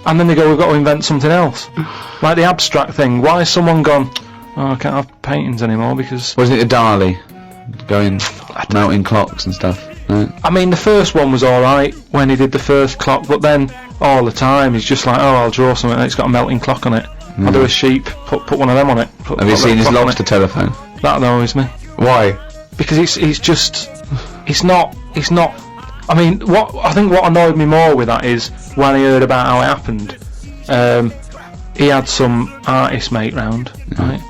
and then they go, we've got to invent something else. Like the abstract thing. Why has someone gone, oh, I can't have paintings anymore because... Wasn't it a Dali? Going, melting clocks and stuff. Right? I mean, the first one was alright when he did the first clock, but then all the time he's just like, oh, I'll draw something and it's got a melting clock on it. I'll do a sheep, put one of them on it. Have you seen his lobster telephone? That annoys me. Why? Because it's not, I mean, I think what annoyed me more with that is when I heard about how it happened, he had some artist mate round, right?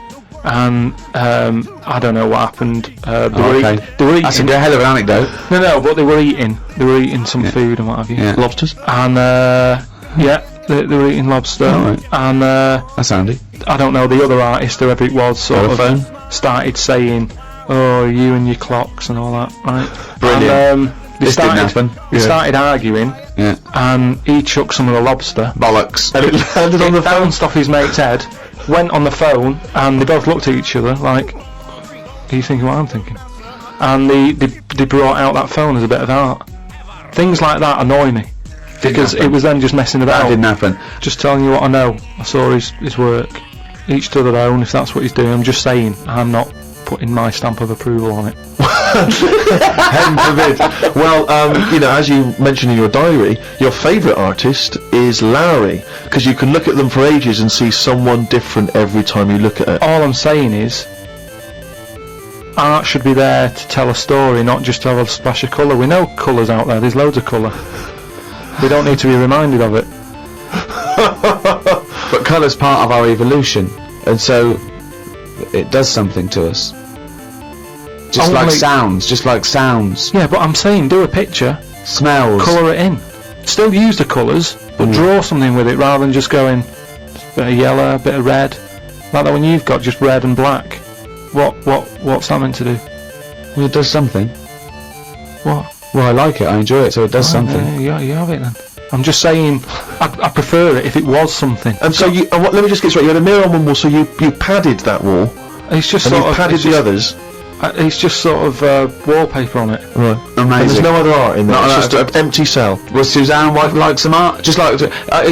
And I don't know what happened. They were eating. That's a hell of an anecdote. No, but they were eating some food and what have you. Yeah. Lobsters? And they were eating lobster. Right. And that's handy. I don't know, the other artist, whoever it was, sort of started saying, "Oh, you and your clocks and all that," right? Brilliant. And, This didn't happen. They started arguing, and he chucked some of the lobster. Bollocks. And it landed on the phone. Bounced off his mate's head, went on the phone, and they both looked at each other like, are you thinking what I'm thinking? And they brought out that phone as a bit of art. Things like that annoy me, because it was them just messing about. That didn't happen. Just telling you what I know. I saw his work. Each to their own, if that's what he's doing. I'm just saying, I'm not putting my stamp of approval on it. Heaven forbid. Well, as you mentioned in your diary, your favourite artist is Lowry, because you can look at them for ages and see someone different every time you look at it. All I'm saying is, art should be there to tell a story, not just to have a splash of colour. We know colours out there, there's loads of colour. We don't need to be reminded of it. But colour's part of our evolution, and so it does something to us. Just like sounds. Yeah, but I'm saying, do a picture, smells, colour it in. Still use the colours, but draw something with it rather than just going a bit of yellow, a bit of red. Like that one you've got, just red and black. What's that meant to do? Well, it does something. What? Well, I like it, I enjoy it, so it does something. Yeah, you have it then. I'm just saying, I prefer it if it was something. And so let me just get straight. You had a mirror on one wall, so you padded that wall. It's just and sort you of padded the others. It's just sort of wallpaper on it. Right. Amazing. And there's no other art in there. It's just an empty cell. Well, Suzanne likes some art. Just like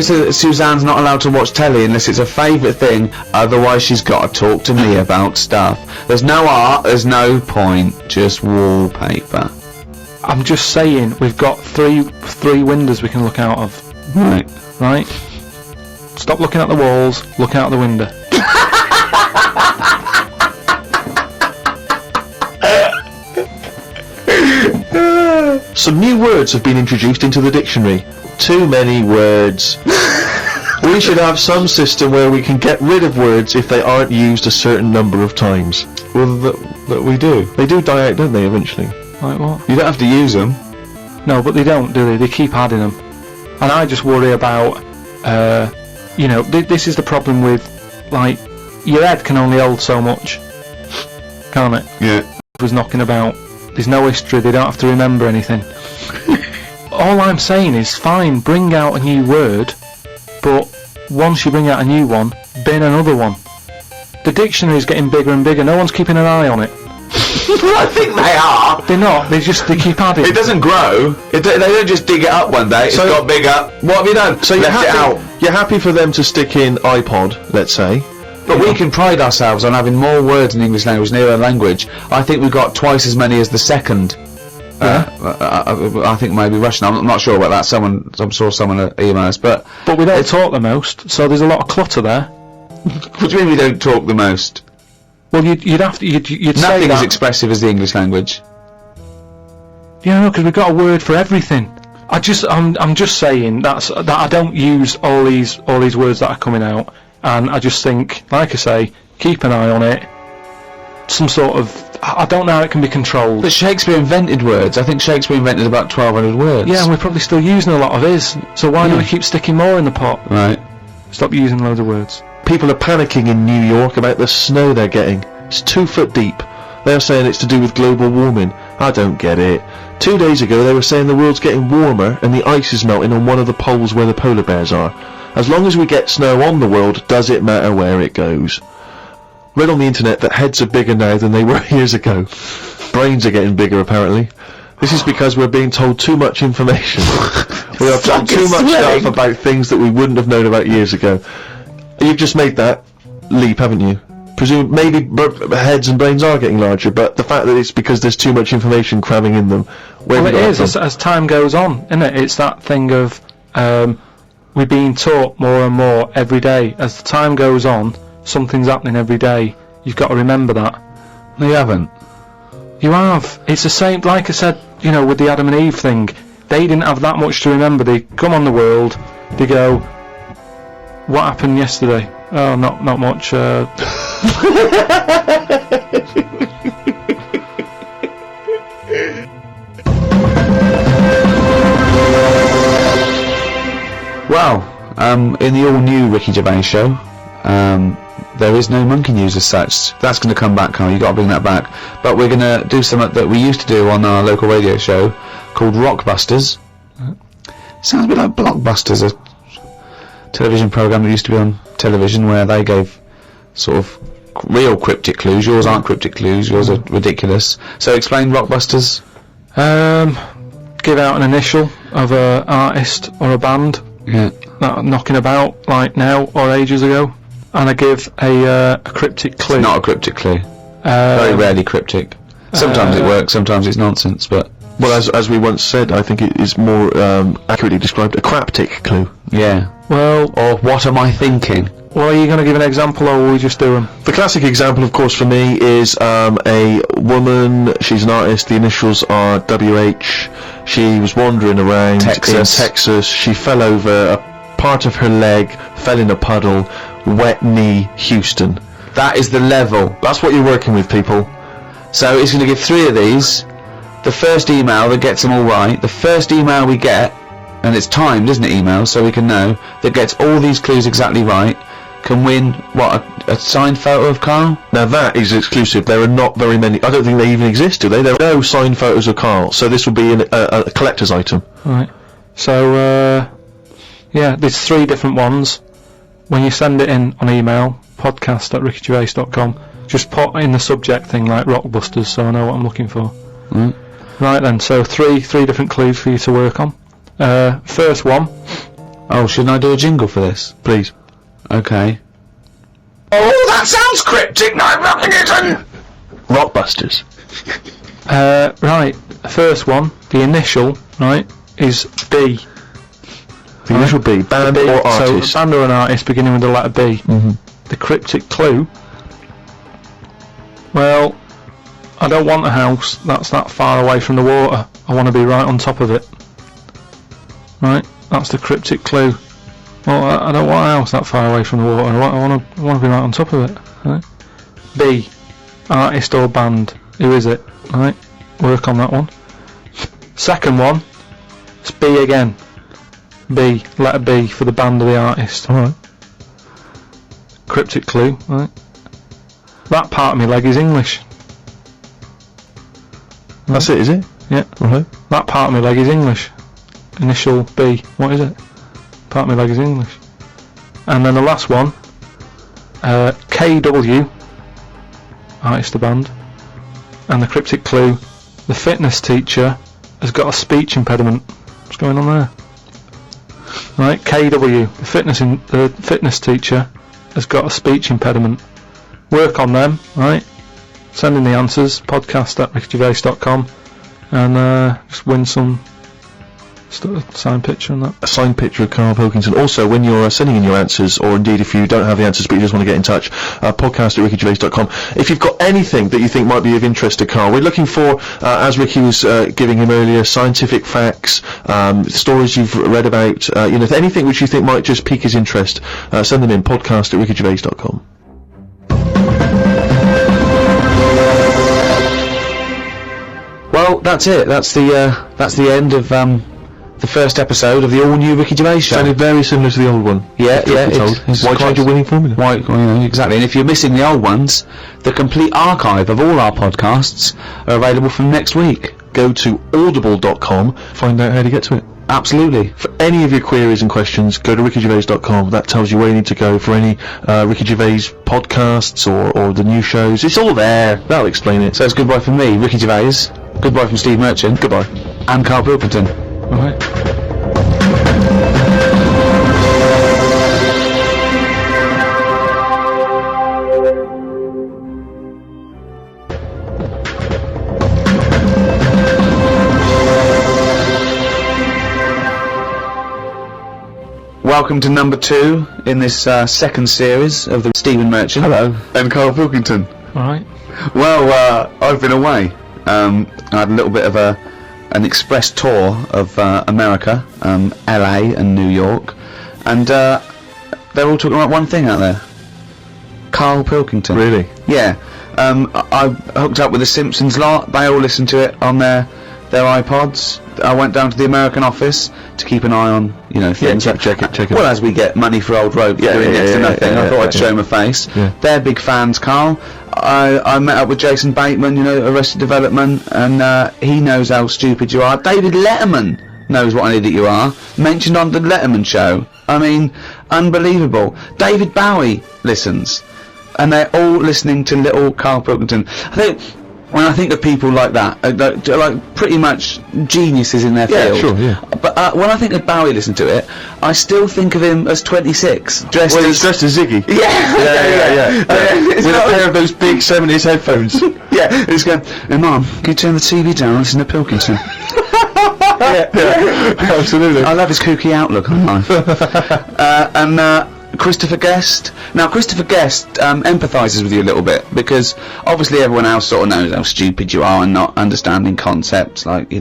Suzanne's not allowed to watch telly unless it's a favourite thing. Otherwise, she's got to talk to me about stuff. There's no art. There's no point. Just wallpaper. I'm just saying, we've got three windows we can look out of. Right. Stop looking at the walls. Look out the window. Some new words have been introduced into the dictionary. Too many words. We should have some system where we can get rid of words if they aren't used a certain number of times. Well, that we do. They do die out, don't they, eventually? Like what? You don't have to use them. No, but they don't, do they? They keep adding them. And I just worry about, this is the problem with, like, your head can only hold so much, can't it? Yeah. Was knocking about. There's no history, they don't have to remember anything. All I'm saying is, fine, bring out a new word, but once you bring out a new one, bin another one. The dictionary's getting bigger and bigger, no one's keeping an eye on it. I think they are. They're not, they keep adding. It doesn't grow. They don't just dig it up one day, it's got bigger. What have you done? So you're happy for them to stick in iPod, let's say. But we can pride ourselves on having more words in English language than any other language. I think we've got twice as many as the second. I think maybe Russian. I'm not sure about that. I'm sure someone email us, but we don't talk the most, so there's a lot of clutter there. What do you mean we don't talk the most? Well, you'd have to. You'd say nothing that. as expressive as the English language. Yeah, no, because we've got a word for everything. I'm just saying that I don't use all these words that are coming out. And I just think, like I say, keep an eye on it. Some sort of... I don't know how it can be controlled. But Shakespeare invented words. I think Shakespeare invented about 1,200 words. Yeah, and we're probably still using a lot of his. So why do we keep sticking more in the pot? Right. Stop using loads of words. People are panicking in New York about the snow they're getting. It's 2 foot deep. They're saying it's to do with global warming. I don't get it. 2 days ago they were saying the world's getting warmer and the ice is melting on one of the poles where the polar bears are. As long as we get snow on the world, does it matter where it goes? Read on the internet that heads are bigger now than they were years ago. Brains are getting bigger, apparently. This is because we're being told too much information. We are told too much stuff about things that we wouldn't have known about years ago. You've just made that leap, haven't you? Presume maybe heads and brains are getting larger, but the fact that it's because there's too much information cramming in them. Well, it is as time goes on, isn't it? It's that thing of we're being taught more and more every day. As the time goes on, something's happening every day. You've got to remember that. No, you haven't. You have. It's the same, like I said, you know, with the Adam and Eve thing. They didn't have that much to remember. They come on the world, they go, what happened yesterday? Oh, not much. Well, in the all-new Ricky Gervais show, there is no monkey news as such. That's going to come back, Carl. You've got to bring that back. But we're going to do something that we used to do on our local radio show called Rockbusters. Sounds a bit like Blockbusters, a television programme that used to be on television where they gave sort of real cryptic clues. Yours aren't cryptic clues. Yours are ridiculous. So explain Rockbusters. Give out an initial of a artist or a band that are knocking about like now or ages ago, and I give a cryptic clue. It's not a cryptic clue. Very rarely cryptic. Sometimes it works, sometimes it's nonsense, but... Well, as we once said, I think it is more accurately described a craptic clue. Yeah. Well, or what am I thinking? Well, are you going to give an example, or will we just do them? The classic example, of course, for me is a woman. She's an artist. The initials are WH. She was wandering around in Texas. She fell over. A part of her leg fell in a puddle. Wet knee, Houston. That is the level. That's what you're working with, people. So it's going to give 3 of these. The first email that gets them all right. The first email we get, and it's timed, isn't it, email, so we can know, that gets all these clues exactly right, can win, what, a signed photo of Carl? Now that is exclusive. There are not very many. I don't think they even exist, do they? There are no signed photos of Carl, so this will be a collector's item. Right. So, yeah, there's 3 different ones. When you send it in on email, podcast@rickygervais.com, just put in the subject thing like Rockbusters, so I know what I'm looking for. Right then, so 3 different clues for you to work on. First one. Oh, shouldn't I do a jingle for this? Please. Okay. Oh, that sounds cryptic, now I'm rubbing it in! Rockbusters. Right, first one, the initial, right, is B. The initial B, band or artist? So, band or an artist beginning with the letter B. The cryptic clue, well, I don't want a house that's that far away from the water. I want to be right on top of it. Right, that's the cryptic clue. Well, I don't want a house that far away from the water. I want to be right on top of it. Right? B, artist or band. Who is it? Right, work on that one. Second one, it's B again. B, letter B for the band or the artist. Alright. Cryptic clue, right? That part of my leg is English. That's it, is it? Yeah. Right. That part of my leg is English. Initial B. What is it? Part of my leg is English. And then the last one, KW, artist or band. And the cryptic clue, the fitness teacher has got a speech impediment. What's going on there? Right, KW, the fitness teacher has got a speech impediment. Work on them, right? Send in the answers, podcast@rickygervais.com, and just win some signed picture and that. A signed picture of Carl Pilkington. Also, when you're sending in your answers, or indeed if you don't have the answers but you just want to get in touch, podcast@rickygervais.com. If you've got anything that you think might be of interest to Carl, we're looking for, as Ricky was giving him earlier, scientific facts, stories you've read about, anything which you think might just pique his interest, send them in, podcast@rickygervais.com. Well, that's it. That's the end of the first episode of the all-new Ricky Gervais show. Sounded very similar to the old one. Yeah. Why change a winning formula? Why, exactly. And if you're missing the old ones, the complete archive of all our podcasts are available from next week. Go to audible.com, find out how to get to it. Absolutely. For any of your queries and questions, go to rickygervais.com. That tells you where you need to go for any Ricky Gervais podcasts or the new shows. It's all there. That'll explain it. So it's goodbye from me, Ricky Gervais. Goodbye from Steve Merchant. Goodbye. And Carl Pilkington. All right. Welcome to number 2 in this second series of the Stephen Merchant. Hello. And Carl Pilkington. All right. Well, I've been away. I had a little bit of an express tour of America, LA and New York, and they're all talking about one thing out there. Carl Pilkington. Really? Yeah. I hooked up with the Simpsons lot. They all listen to it on their iPods. I went down to the American office to keep an eye on, things. check it. Well, as we get money for old rope doing next to nothing, I thought I'd show my face. Yeah. They're big fans, Carl. I met up with Jason Bateman, Arrested Development, and he knows how stupid you are. David Letterman knows what an idiot you are. Mentioned on the Letterman show. I mean, unbelievable. David Bowie listens. And they're all listening to little Carl Pilkington. When I think of people like that, like pretty much geniuses in their field. Sure, yeah. But when I think of Bowie, listen to it, I still think of him as 26, dressed Well, he's dressed as Ziggy. Yeah. With a pair of those big 70s headphones. Yeah, he's going, "Hey, Mum, can you turn the TV down and listen to Pilkington?" yeah, absolutely. I love his kooky outlook on life. And Christopher Guest. Now, Christopher Guest empathises with you a little bit, because obviously everyone else sort of knows how stupid you are and not understanding concepts like, the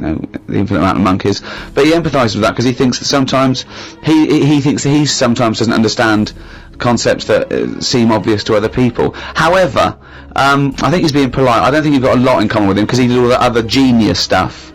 infinite amount of monkeys. But he empathises with that because he thinks that sometimes he thinks that he sometimes doesn't understand concepts that seem obvious to other people. However, I think he's being polite. I don't think you've got a lot in common with him, because he did all that other genius stuff.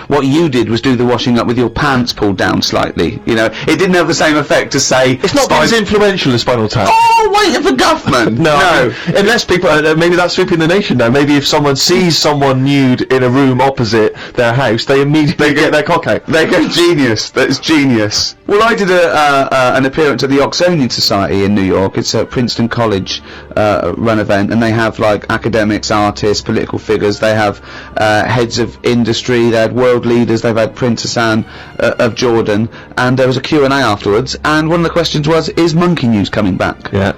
What you did was do the washing up with your pants pulled down slightly. It didn't have the same effect to say... It's not as influential as Spinal Tap. Oh, waiting for Guffman! No. Unless people... maybe that's sweeping the nation now. Maybe if someone sees someone nude in a room opposite their house, they immediately get their cock out. They go, genius. That's genius. Well, I did an appearance at the Oxonian Society in New York. It's a Princeton College run event, and they have, like, academics, artists, political figures. They have heads of industry. They had world leaders. They've had Princess Anne of Jordan, and there was a Q&A afterwards, and one of the questions was, is Monkey News coming back? Yeah.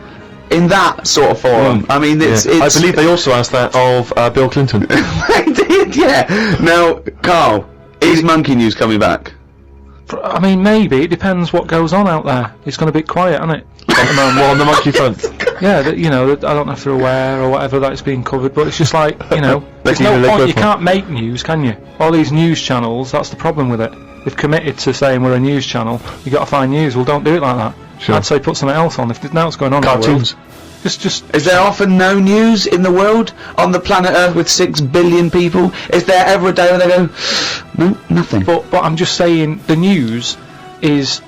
In that sort of forum. I mean, it's... I believe they also asked that of Bill Clinton. They did, yeah. Now, Carl, is Monkey News coming back? I mean, maybe. It depends what goes on out there. It's going to be quiet, isn't it? On the monkey front. Yeah, I don't know if they're aware or whatever that it's being covered, but it's just like, there's no point. You can't make news, can you? All these news channels, that's the problem with it. They've committed to saying we're a news channel. You got to find news. Well, don't do it like that. Sure. I'd say put something else on. If there's now what's going on Cartoons. in the world, just. Is there often no news in the world on the planet Earth with 6 billion people? Is there ever a day when they go, no, nothing? But I'm just saying the news is.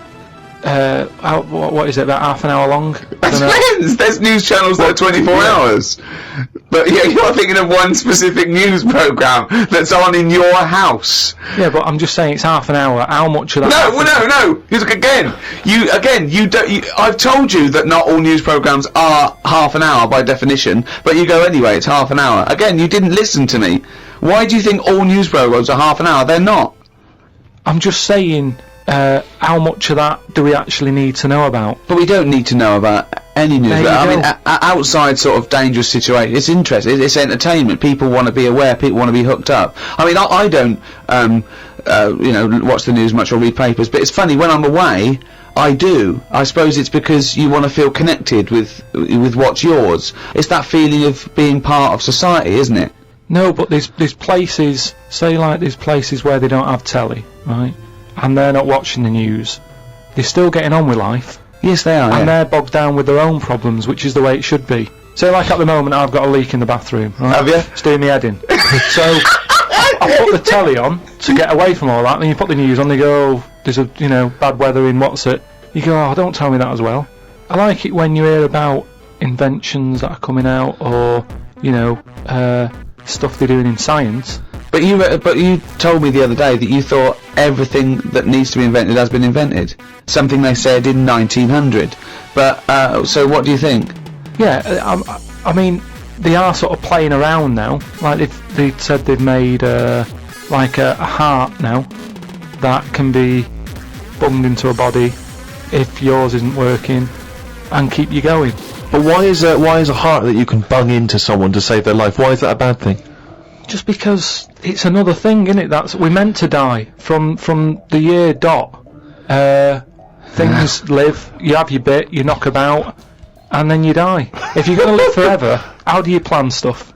What is it? About half an hour long? Depends. There's news channels that are 24 hours. But yeah, you're thinking of one specific news programme that's on in your house. Yeah, but I'm just saying it's half an hour. How much of that? No. I've told you that not all news programmes are half an hour by definition, but you go anyway. It's half an hour. Again, you didn't listen to me. Why do you think all news programmes are half an hour? They're not. I'm just saying. How much of that do we actually need to know about? But we don't need to know about any news. I mean, outside sort of dangerous situations, it's interesting. It's entertainment. People want to be aware. People want to be hooked up. I mean, I don't, watch the news much or read papers. But it's funny, when I'm away, I do. I suppose it's because you want to feel connected with what's yours. It's that feeling of being part of society, isn't it? No, but there's places, say like there's places where they don't have telly, right? And they're not watching the news. They're still getting on with life. Yes, they are. And they're bogged down with their own problems, which is the way it should be. So, like at the moment, I've got a leak in the bathroom. Right? Have you? It's doing me head in. So, I put the telly on to get away from all that. And you put the news on, they go, oh, there's a bad weather in what's it. You go, oh, don't tell me that as well. I like it when you hear about inventions that are coming out, or stuff they're doing in science. But you told me the other day that you thought everything that needs to be invented has been invented. Something they said in 1900. But so what do you think? Yeah, I mean, they are sort of playing around now. Like they said they've made like a heart now that can be bunged into a body if yours isn't working and keep you going. But why is a heart that you can bung into someone to save their life? Why is that a bad thing? Just because it's another thing, isn't it? That's we're meant to die from the year dot. Things live. You have your bit. You knock about, and then you die. If you're going to live forever, how do you plan stuff?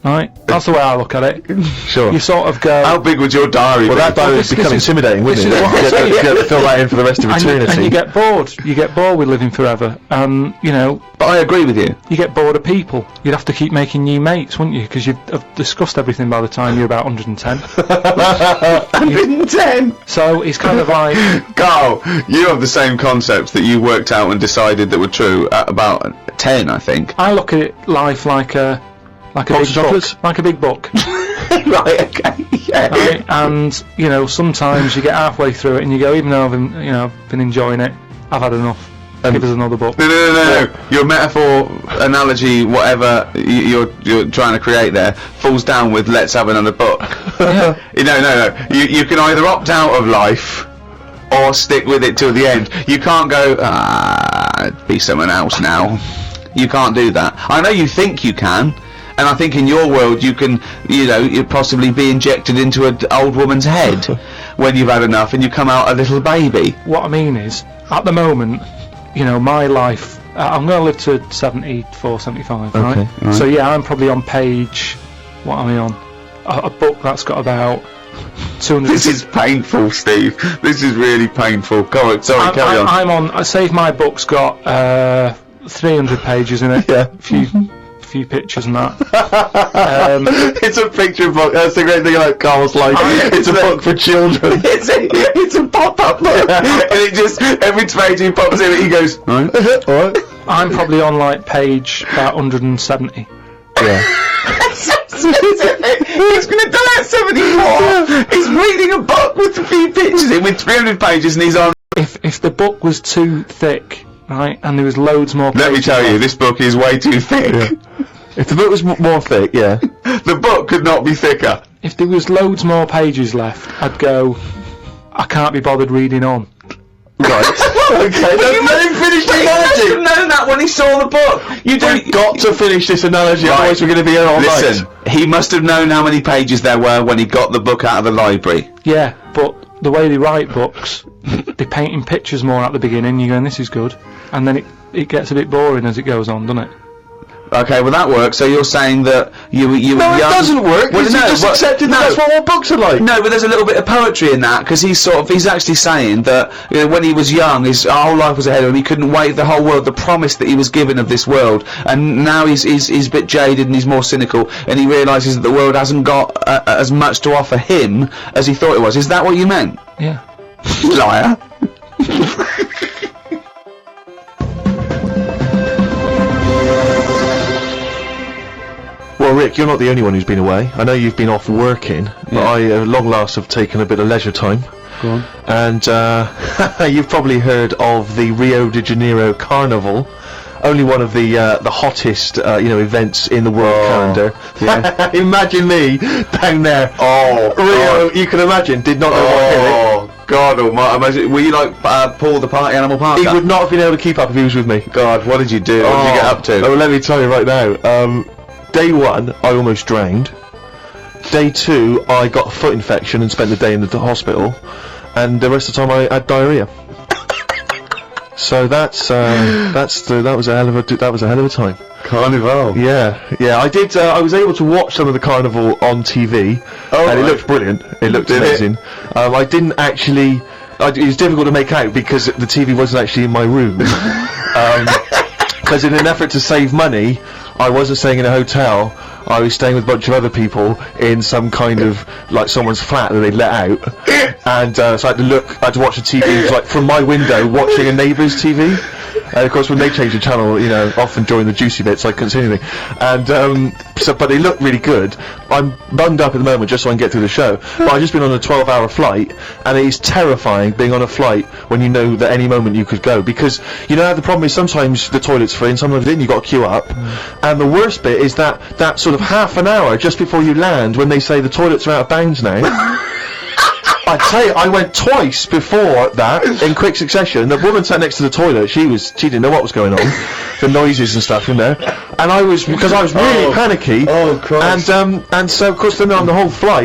Right? That's the way I look at it. Sure. You sort of go. How big would your diary Well, be? that diary would this become is- intimidating, wouldn't it? this is what I'm You saying. have to fill that in for the rest of and eternity. you get bored. You get bored with living forever, and you know But I agree with you. you get bored of people. You'd have to keep making new mates, wouldn't you? Because you've have discussed everything by the time you're about 110. 110. So it's kind of like Carl, you have the same concepts that you worked out and decided that were true at about 10, I think. I look at life like a Box big of chocolates? book, like a big book. Right, okay, yeah. Right? And you know, sometimes you get halfway through it and you go, even though I've been enjoying it, I've had enough. Give us another book. No. Your metaphor, analogy, whatever you're trying to create there, falls down with "let's have another book." Yeah. No. You can either opt out of life or stick with it till the end. You can't go, be someone else now. You can't do that. I know you think you can, and I think in your world you can, you'd possibly be injected into an old woman's head when you've had enough and you come out a little baby. What I mean is, at the moment, my life, I'm going to live to 74, 75, right? Okay, right. So yeah, I'm probably on page, what am I on? A book that's got about 200... This is painful, Steve. This is really painful. Go on, sorry, carry on. I'm on, I say my book's got 300 pages in it. Yeah. A few pictures and that. It's a picture book. That's the great thing about Carl's life. It's a book for children. It's a pop-up book, and it just every page he pops in, he goes, right. Alright. I'm probably on like page about 170. Yeah. He's going to die at 74. He's reading a book with a few pictures in with 300 pages, and he's on. If the book was too thick, right, and there was loads more pages Let me tell you, this book is way too thick. Yeah. If the book was more thick, yeah. The book could not be thicker. if there was loads more pages left, I'd go, I can't be bothered reading on. Right. Okay, let him finish the He must have analogy. known that when he saw the book. You We've got to finish this analogy, otherwise we're going to be here all Listen, night. he must have known how many pages there were when he got the book out of the library. Yeah, but the way they write books, they're painting pictures more at the beginning, you're going, this is good, and then it gets a bit boring as it goes on, doesn't it? Okay, well that works. So you're saying that you were No, young. it doesn't work. Well, Well, no, you just but- accepted no. that that's what all books are like. No, but there's a little bit of poetry in that, because he's actually saying that when he was young, his whole life was ahead of him. He couldn't wait the whole world, the promise that he was given of this world, and now he's a bit jaded and he's more cynical, and he realises that the world hasn't got as much to offer him as he thought it was. Is that what you meant? Yeah. Liar. Well, Rick, you're not the only one who's been away. I know you've been off working, but I, at long last, have taken a bit of leisure time. Go on. And you've probably heard of the Rio de Janeiro Carnival. Only one of the hottest, events in the world calendar. yeah. Imagine me down there. Oh, Rio, you can imagine, did not know what hit it. Oh, God almighty. Imagine, were you like Paul the Party Animal Park? He would not have been able to keep up if he was with me. God, what did you do? What did you get up to? Oh, let me tell you right now. Day one, I almost drowned. Day two, I got a foot infection and spent the day in the hospital. And the rest of the time, I had diarrhea. So that was a hell of a time. Carnival. Yeah. I did. I was able to watch some of the carnival on TV, Oh, and it right. looked brilliant. It looked Did it? amazing. I didn't actually. It was difficult to make out because the TV wasn't actually in my room. Because in an effort to save money, I wasn't staying in a hotel. I was staying with a bunch of other people in some kind of like someone's flat that they'd let out, and so I had to watch the TV like from my window, watching a neighbour's TV. And of course, when they changed the channel, you know, often during the juicy bits, I couldn't see anything. And but they look really good. I'm bunged up at the moment just so I can get through the show. But I've just been on a 12-hour flight, and it is terrifying being on a flight when you know that any moment you could go, because you know how the problem is sometimes the toilet's free and sometimes then you got to queue up. And the worst bit is that sort of half an hour just before you land when they say the toilets are out of bounds now. I tell you, I went twice before that in quick succession. The woman sat next to the toilet. She didn't know what was going on, the noises and stuff in there. And because I was really panicky. Oh Christ! And so of course then on the whole flight